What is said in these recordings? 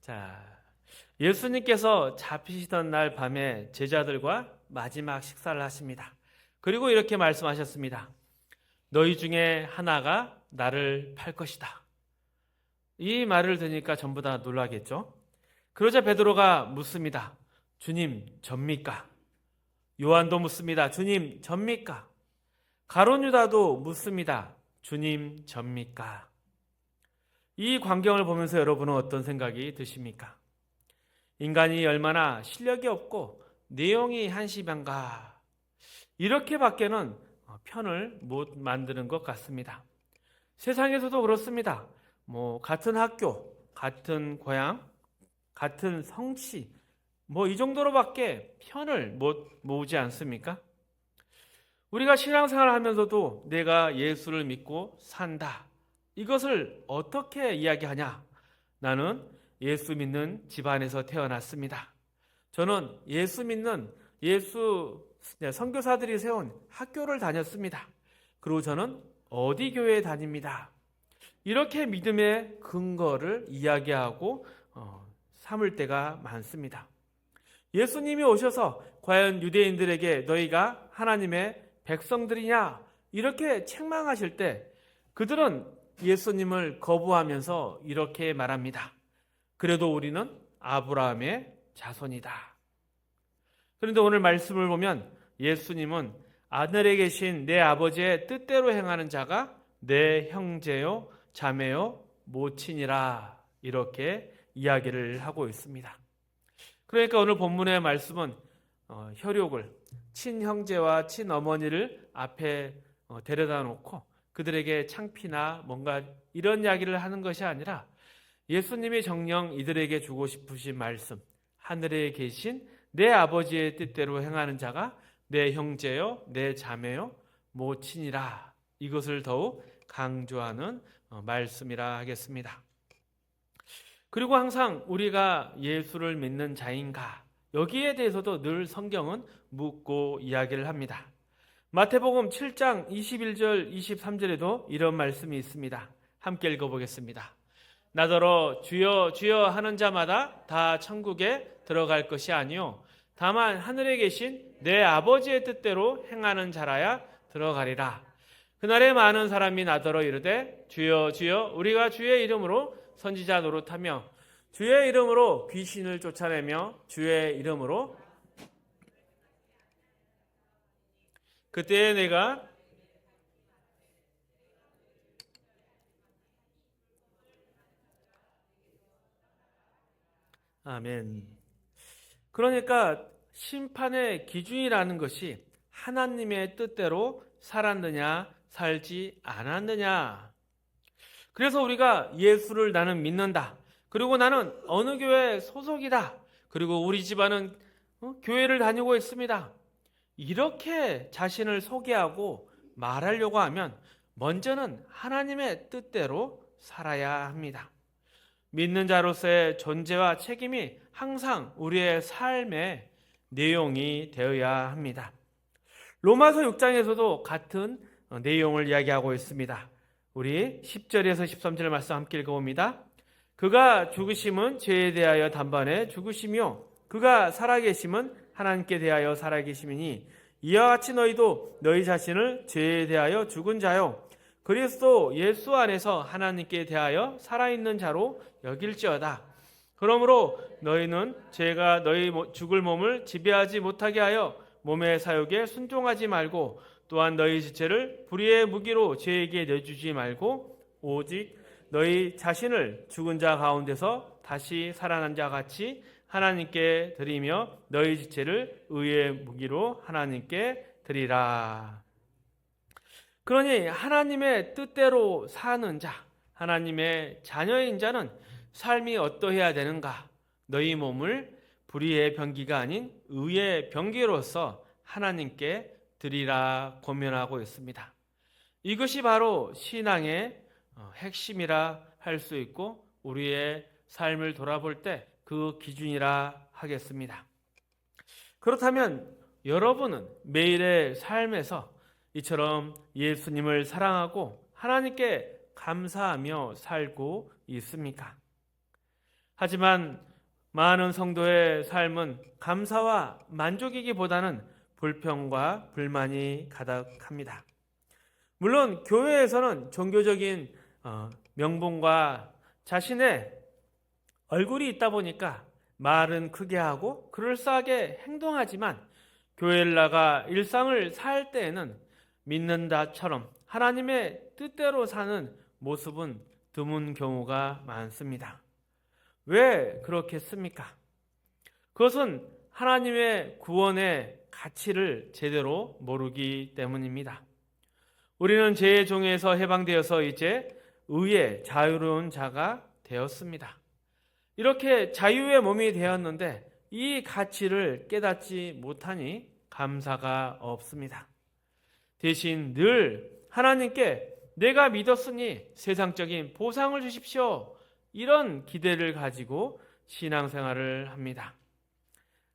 자, 예수님께서 잡히시던 날 밤에 제자들과 마지막 식사를 하십니다. 그리고 이렇게 말씀하셨습니다. 너희 중에 하나가 나를 팔 것이다. 이 말을 들으니까 전부 다 놀라겠죠? 그러자 베드로가 묻습니다. 주님, 접니까? 요한도 묻습니다. 주님, 접니까? 가룟 유다도 묻습니다. 주님, 접니까? 이 광경을 보면서 여러분은 어떤 생각이 드십니까? 인간이 얼마나 실력이 없고 내용이 한심한가, 이렇게밖에는 편을 못 만드는 것 같습니다. 세상에서도 그렇습니다. 같은 학교, 같은 고향, 같은 성씨, 이 정도로밖에 편을 못 모으지 않습니까? 우리가 신앙생활을 하면서도 내가 예수를 믿고 산다, 이것을 어떻게 이야기하냐? 나는 예수 믿는 집안에서 태어났습니다. 저는 예수 믿는 선교사들이 세운 학교를 다녔습니다. 그리고 저는 어디 교회에 다닙니다. 이렇게 믿음의 근거를 이야기하고 삼을 때가 많습니다. 예수님이 오셔서 과연 유대인들에게 너희가 하나님의 백성들이냐, 이렇게 책망하실 때 그들은 예수님을 거부하면서 이렇게 말합니다. 그래도 우리는 아브라함의 자손이다. 그런데 오늘 말씀을 보면 예수님은 하늘에 계신 내 아버지의 뜻대로 행하는 자가 내 형제요 자매요 모친이라, 이렇게 이야기를 하고 있습니다. 그러니까 오늘 본문의 말씀은 혈육을, 친형제와 친어머니를 앞에 데려다 놓고 그들에게 창피나 뭔가 이런 이야기를 하는 것이 아니라 예수님이 정녕 이들에게 주고 싶으신 말씀, 하늘에 계신 내 아버지의 뜻대로 행하는 자가 내 형제요 내 자매요 모친이라, 이것을 더욱 강조하는 말씀이라 하겠습니다. 그리고 항상 우리가 예수를 믿는 자인가, 여기에 대해서도 늘 성경은 묻고 이야기를 합니다. 마태복음 7장 21절 23절에도 이런 말씀이 있습니다. 함께 읽어보겠습니다. 나더러 주여 주여 하는 자마다 다 천국에 들어갈 것이 아니요 다만 하늘에 계신 내 아버지의 뜻대로 행하는 자라야 들어가리라. 그날에 많은 사람이 나더러 이르되 주여 주여 우리가 주의 이름으로 선지자 노릇하며 주의 이름으로 귀신을 쫓아내며 주의 이름으로, 그때에 내가 아멘. 그러니까 심판의 기준이라는 것이 하나님의 뜻대로 살았느냐 살지 않았느냐. 그래서 우리가 예수를 나는 믿는다, 그리고 나는 어느 교회 소속이다, 그리고 우리 집안은 교회를 다니고 있습니다, 이렇게 자신을 소개하고 말하려고 하면 먼저는 하나님의 뜻대로 살아야 합니다. 믿는 자로서의 존재와 책임이 항상 우리의 삶의 내용이 되어야 합니다. 로마서 6장에서도 같은 내용을 이야기하고 있습니다. 우리 10절에서 13절 말씀 함께 읽어봅니다. 그가 죽으심은 죄에 대하여 단번에 죽으시며 그가 살아계심은 하나님께 대하여 살아계심이니 이와 같이 너희도 너희 자신을 죄에 대하여 죽은 자요 그리스도 예수 안에서 하나님께 대하여 살아있는 자로 여길지어다. 그러므로 너희는 죄가 너희 죽을 몸을 지배하지 못하게 하여 몸의 사욕에 순종하지 말고 또한 너희 지체를 불의의 무기로 죄에게 내주지 말고 오직 너희 자신을 죽은 자 가운데서 다시 살아난 자 같이 하나님께 드리며 너희 지체를 의의 무기로 하나님께 드리라. 그러니 하나님의 뜻대로 사는 자, 하나님의 자녀인 자는 삶이 어떠해야 되는가? 너희 몸을 불의의 병기가 아닌 의의 병기로서 하나님께 드리라 권면하고 있습니다. 이것이 바로 신앙의 핵심이라 할 수 있고 우리의 삶을 돌아볼 때 그 기준이라 하겠습니다. 그렇다면 여러분은 매일의 삶에서 이처럼 예수님을 사랑하고 하나님께 감사하며 살고 있습니까? 하지만 많은 성도의 삶은 감사와 만족이기보다는 불평과 불만이 가득합니다. 물론 교회에서는 종교적인 명분과 자신의 얼굴이 있다 보니까 말은 크게 하고 그럴싸하게 행동하지만 교회를 나가 일상을 살 때에는 믿는다처럼 하나님의 뜻대로 사는 모습은 드문 경우가 많습니다. 왜 그렇겠습니까? 그것은 하나님의 구원의 가치를 제대로 모르기 때문입니다. 우리는 죄의 종에서 해방되어서 이제 의의 자유로운 자가 되었습니다. 이렇게 자유의 몸이 되었는데 이 가치를 깨닫지 못하니 감사가 없습니다. 대신 늘 하나님께 내가 믿었으니 세상적인 보상을 주십시오. 이런 기대를 가지고 신앙생활을 합니다.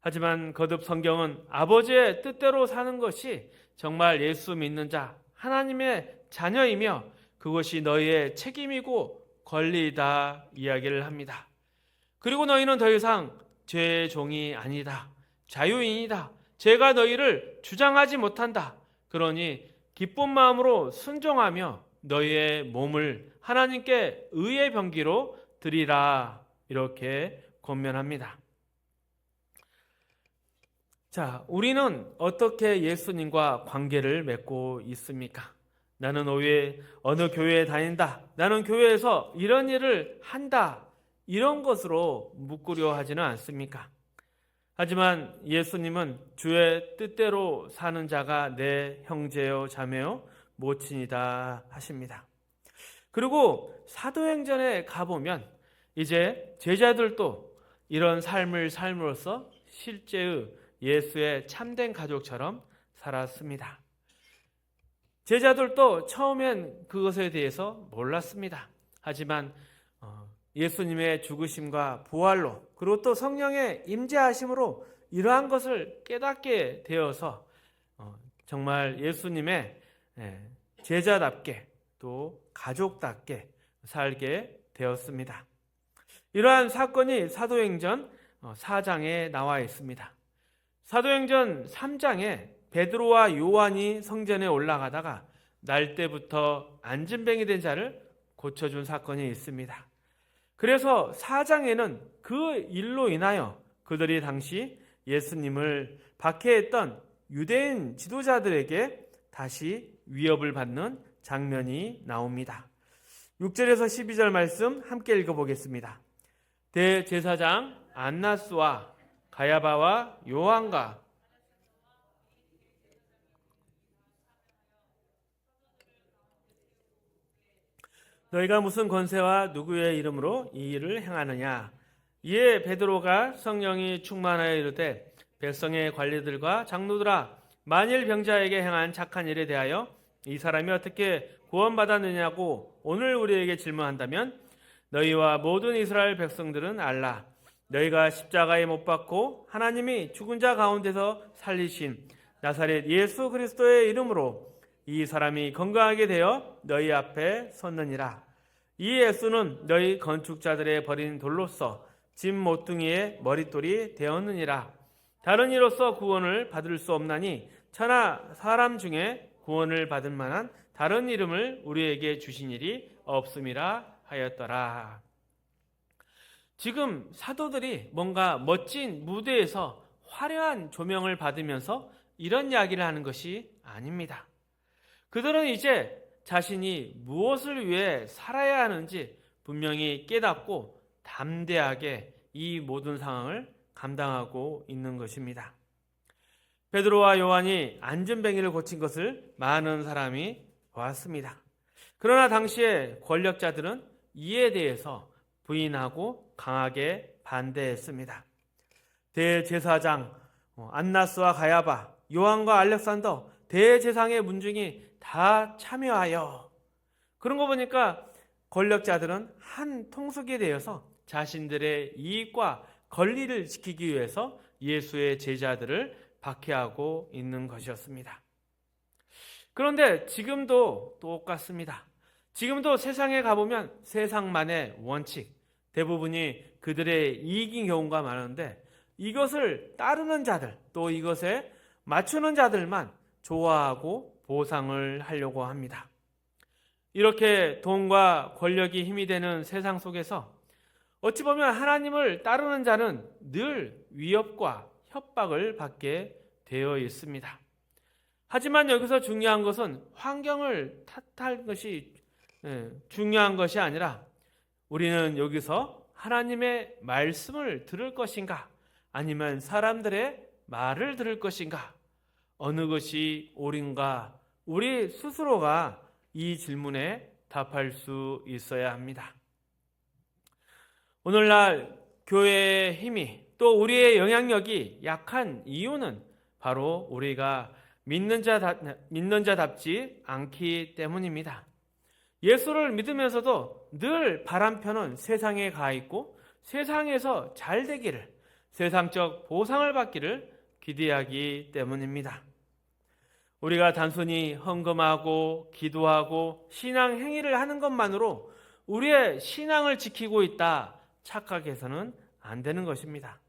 하지만 거듭 성경은 아버지의 뜻대로 사는 것이 정말 예수 믿는 자, 하나님의 자녀이며 그것이 너희의 책임이고 권리이다 이야기를 합니다. 그리고 너희는 더 이상 죄의 종이 아니다. 자유인이다. 죄가 너희를 주장하지 못한다. 그러니 기쁜 마음으로 순종하며 너희의 몸을 하나님께 의의 병기로 드리라. 이렇게 권면합니다. 자, 우리는 어떻게 예수님과 관계를 맺고 있습니까? 나는 어느 교회에 다닌다. 나는 교회에서 이런 일을 한다. 이런 것으로 묻구려 하지는 않습니까? 하지만 예수님은 주의 뜻대로 사는 자가 내 형제요 자매요 모친이다 하십니다. 그리고 사도행전에 가보면 이제 제자들도 이런 삶을 삶으로써 실제의 예수의 참된 가족처럼 살았습니다. 제자들도 처음엔 그것에 대해서 몰랐습니다. 하지만 예수님의 죽으심과 부활로 그리고 또 성령의 임재하심으로 이러한 것을 깨닫게 되어서 정말 예수님의 제자답게 또 가족답게 살게 되었습니다. 이러한 사건이 사도행전 4장에 나와 있습니다. 사도행전 3장에 베드로와 요한이 성전에 올라가다가 날 때부터 안진뱅이 된 자를 고쳐준 사건이 있습니다. 그래서 4장에는 그 일로 인하여 그들이 당시 예수님을 박해했던 유대인 지도자들에게 다시 위협을 받는 장면이 나옵니다. 6절에서 12절 말씀 함께 읽어보겠습니다. 대제사장 안나스와 가야바와 요한과 너희가 무슨 권세와 누구의 이름으로 이 일을 행하느냐? 이에 베드로가 성령이 충만하여 이르되 백성의 관리들과 장로들아 만일 병자에게 행한 착한 일에 대하여 이 사람이 어떻게 구원받았느냐고 오늘 우리에게 질문한다면 너희와 모든 이스라엘 백성들은 알라. 너희가 십자가에 못 박고 하나님이 죽은 자 가운데서 살리신 나사렛 예수 그리스도의 이름으로 이 사람이 건강하게 되어 너희 앞에 섰느니라. 이 예수는 너희 건축자들의 버린 돌로서 집 모퉁이의 머릿돌이 되었느니라. 다른 이로서 구원을 받을 수 없나니 천하 사람 중에 구원을 받을 만한 다른 이름을 우리에게 주신 일이 없음이라 하였더라. 지금 사도들이 뭔가 멋진 무대에서 화려한 조명을 받으면서 이런 이야기를 하는 것이 아닙니다. 그들은 이제 자신이 무엇을 위해 살아야 하는지 분명히 깨닫고 담대하게 이 모든 상황을 감당하고 있는 것입니다. 베드로와 요한이 안진뱅이를 고친 것을 많은 사람이 보았습니다. 그러나 당시의 권력자들은 이에 대해서 부인하고 강하게 반대했습니다. 대제사장 안나스와 가야바, 요한과 알렉산더, 대제상의 문중이 다 참여하여 그런 거 보니까 권력자들은 한 통속이 되어서 자신들의 이익과 권리를 지키기 위해서 예수의 제자들을 박해하고 있는 것이었습니다. 그런데 지금도 똑같습니다. 지금도 세상에 가보면 세상만의 원칙, 대부분이 그들의 이익인 경우가 많은데 이것을 따르는 자들, 또 이것에 맞추는 자들만 좋아하고 보상을 하려고 합니다. 이렇게 돈과 권력이 힘이 되는 세상 속에서 어찌 보면 하나님을 따르는 자는 늘 위협과 협박을 받게 되어 있습니다. 하지만 여기서 중요한 것은 환경을 탓할 것이 중요한 것이 아니라 우리는 여기서 하나님의 말씀을 들을 것인가 아니면 사람들의 말을 들을 것인가 어느 것이 옳은가 우리 스스로가 이 질문에 답할 수 있어야 합니다. 오늘날 교회의 힘이 또 우리의 영향력이 약한 이유는 바로 우리가 믿는 자답지 않기 때문입니다. 예수를 믿으면서도 늘 바람펴는 세상에 가 있고 세상에서 잘 되기를, 세상적 보상을 받기를 기대하기 때문입니다. 우리가 단순히 헌금하고 기도하고 신앙 행위를 하는 것만으로 우리의 신앙을 지키고 있다 착각해서는 안 되는 것입니다.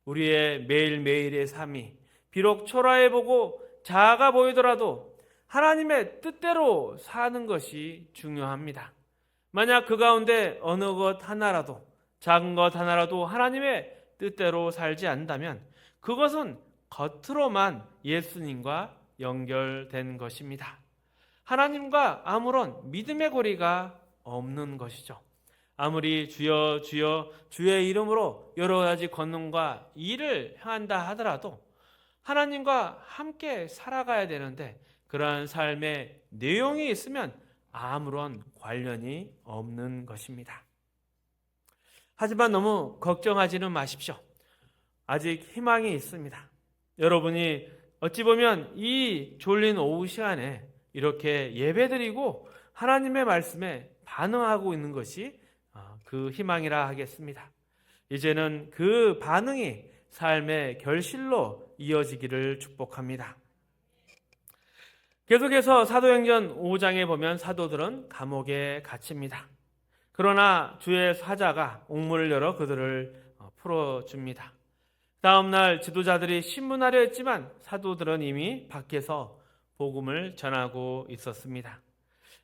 우리의 매일매일의 삶이 비록 초라해 보고 작아 보이더라도 하나님의 뜻대로 사는 것이 중요합니다. 만약 그 가운데 어느 것 하나라도 작은 것 하나라도 하나님의 뜻대로 살지 않는다면 그것은 겉으로만 예수님과 연결된 것입니다. 하나님과 아무런 믿음의 고리가 없는 것이죠. 아무리 주여 주여 주의 이름으로 여러 가지 권능과 일을 행한다 하더라도 하나님과 함께 살아가야 되는데 그러한 삶의 내용이 있으면 아무런 관련이 없는 것입니다. 하지만 너무 걱정하지는 마십시오. 아직 희망이 있습니다. 여러분이 어찌 보면 이 졸린 오후 시간에 이렇게 예배드리고 하나님의 말씀에 반응하고 있는 것이 그 희망이라 하겠습니다. 이제는 그 반응이 삶의 결실로 이어지기를 축복합니다. 계속해서 사도행전 5장에 보면 사도들은 감옥에 갇힙니다. 그러나 주의 사자가 옥문을 열어 그들을 풀어줍니다. 다음날 지도자들이 신문하려 했지만 사도들은 이미 밖에서 복음을 전하고 있었습니다.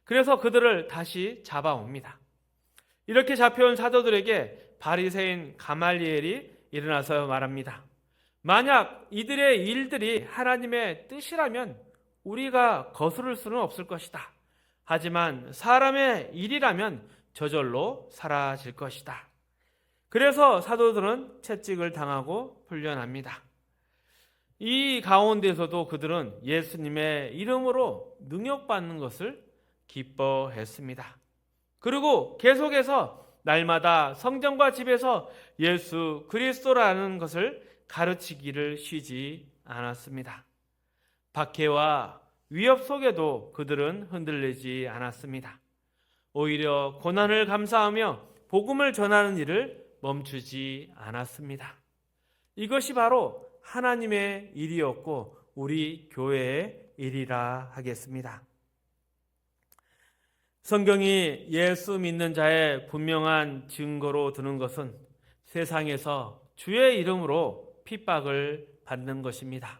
그래서 그들을 다시 잡아옵니다. 이렇게 잡혀온 사도들에게 바리새인 가말리엘이 일어나서 말합니다. 만약 이들의 일들이 하나님의 뜻이라면 우리가 거스를 수는 없을 것이다. 하지만 사람의 일이라면 저절로 사라질 것이다. 그래서 사도들은 채찍을 당하고 풀려납니다. 이 가운데서도 그들은 예수님의 이름으로 능욕받는 것을 기뻐했습니다. 그리고 계속해서 날마다 성전과 집에서 예수 그리스도라는 것을 가르치기를 쉬지 않았습니다. 박해와 위협 속에도 그들은 흔들리지 않았습니다. 오히려 고난을 감사하며 복음을 전하는 일을 멈추지 않았습니다. 이것이 바로 하나님의 일이었고 우리 교회의 일이라 하겠습니다. 성경이 예수 믿는 자의 분명한 증거로 드는 것은 세상에서 주의 이름으로 핍박을 받는 것입니다.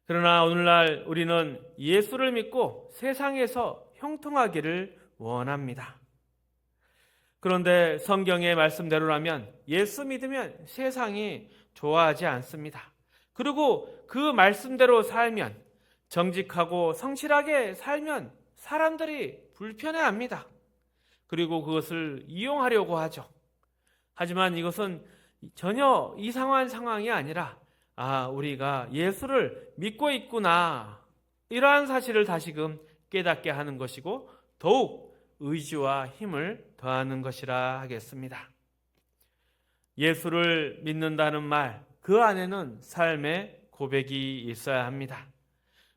그러나 오늘날 우리는 예수를 믿고 세상에서 형통하기를 원합니다. 그런데 성경의 말씀대로라면 예수 믿으면 세상이 좋아하지 않습니다. 그리고 그 말씀대로 살면 정직하고 성실하게 살면 사람들이 불편해합니다. 그리고 그것을 이용하려고 하죠. 하지만 이것은 전혀 이상한 상황이 아니라 우리가 예수를 믿고 있구나 이러한 사실을 다시금 깨닫게 하는 것이고 더욱 의지와 힘을 더하는 것이라 하겠습니다. 예수를 믿는다는 말, 그 안에는 삶의 고백이 있어야 합니다.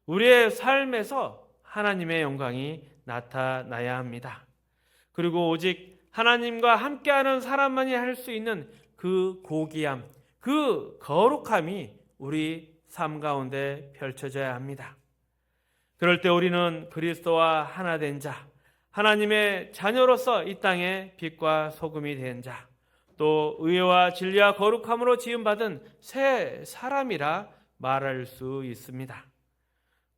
우리의 삶에서 하나님의 영광이 나타나야 합니다. 그리고 오직 하나님과 함께하는 사람만이 할 수 있는 그 고귀함, 그 거룩함이 우리 삶 가운데 펼쳐져야 합니다. 그럴 때 우리는 그리스도와 하나 된 자, 하나님의 자녀로서 이 땅에 빛과 소금이 된 자, 또 의와 진리와 거룩함으로 지음받은 새 사람이라 말할 수 있습니다.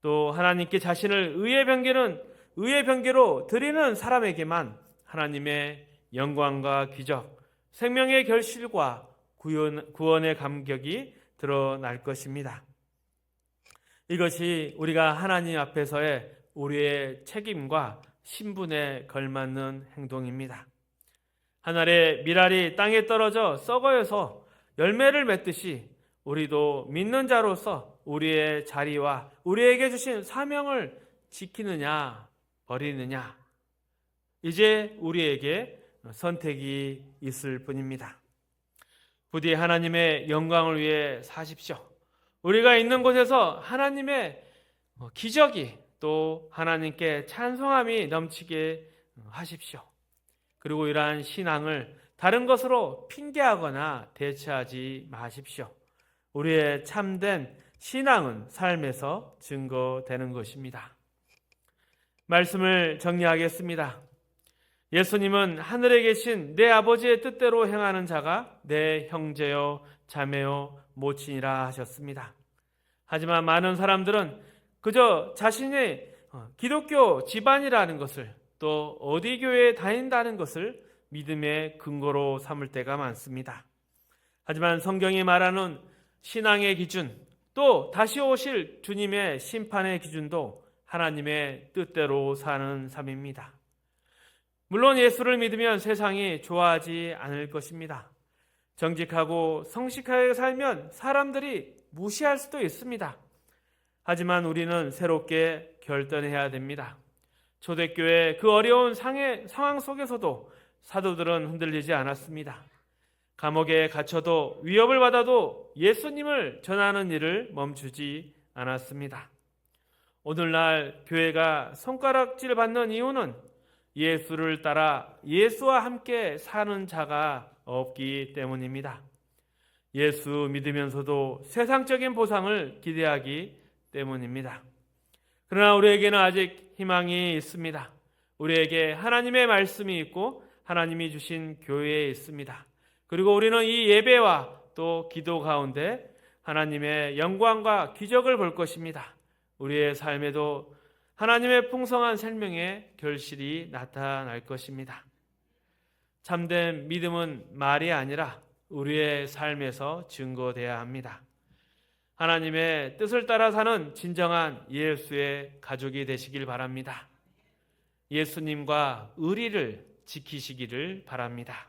또 하나님께 자신을 의의 병기로 드리는 사람에게만 하나님의 영광과 기적, 생명의 결실과 구원의 감격이 드러날 것입니다. 이것이 우리가 하나님 앞에서의 우리의 책임과 신분에 걸맞는 행동입니다. 하늘의 밀알이 땅에 떨어져 썩어서 열매를 맺듯이 우리도 믿는 자로서 우리의 자리와 우리에게 주신 사명을 지키느냐 버리느냐, 이제 우리에게 선택이 있을 뿐입니다. 부디 하나님의 영광을 위해 사십시오. 우리가 있는 곳에서 하나님의 기적이 또 하나님께 찬송함이 넘치게 하십시오. 그리고 이러한 신앙을 다른 것으로 핑계하거나 대체하지 마십시오. 우리의 참된 신앙은 삶에서 증거되는 것입니다. 말씀을 정리하겠습니다. 예수님은 하늘에 계신 내 아버지의 뜻대로 행하는 자가 내 형제요 자매요 모친이라 하셨습니다. 하지만 많은 사람들은 그저 자신의 기독교 집안이라는 것을, 또 어디 교회에 다닌다는 것을 믿음의 근거로 삼을 때가 많습니다. 하지만 성경이 말하는 신앙의 기준, 또 다시 오실 주님의 심판의 기준도 하나님의 뜻대로 사는 삶입니다. 물론 예수를 믿으면 세상이 좋아하지 않을 것입니다. 정직하고 성실하게 살면 사람들이 무시할 수도 있습니다. 하지만 우리는 새롭게 결단해야 됩니다. 초대교회 그 어려운 상황 속에서도 사도들은 흔들리지 않았습니다. 감옥에 갇혀도 위협을 받아도 예수님을 전하는 일을 멈추지 않았습니다. 오늘날 교회가 손가락질 받는 이유는 예수를 따라 예수와 함께 사는 자가 없기 때문입니다. 예수 믿으면서도 세상적인 보상을 기대하기 때문입니다. 그러나 우리에게는 아직 희망이 있습니다. 우리에게 하나님의 말씀이 있고 하나님이 주신 교회에 있습니다. 그리고 우리는 이 예배와 또 기도 가운데 하나님의 영광과 기적을 볼 것입니다. 우리의 삶에도 하나님의 풍성한 생명의 결실이 나타날 것입니다. 참된 믿음은 말이 아니라 우리의 삶에서 증거되어야 합니다. 하나님의 뜻을 따라 사는 진정한 예수의 가족이 되시길 바랍니다. 예수님과 의리를 지키시기를 바랍니다.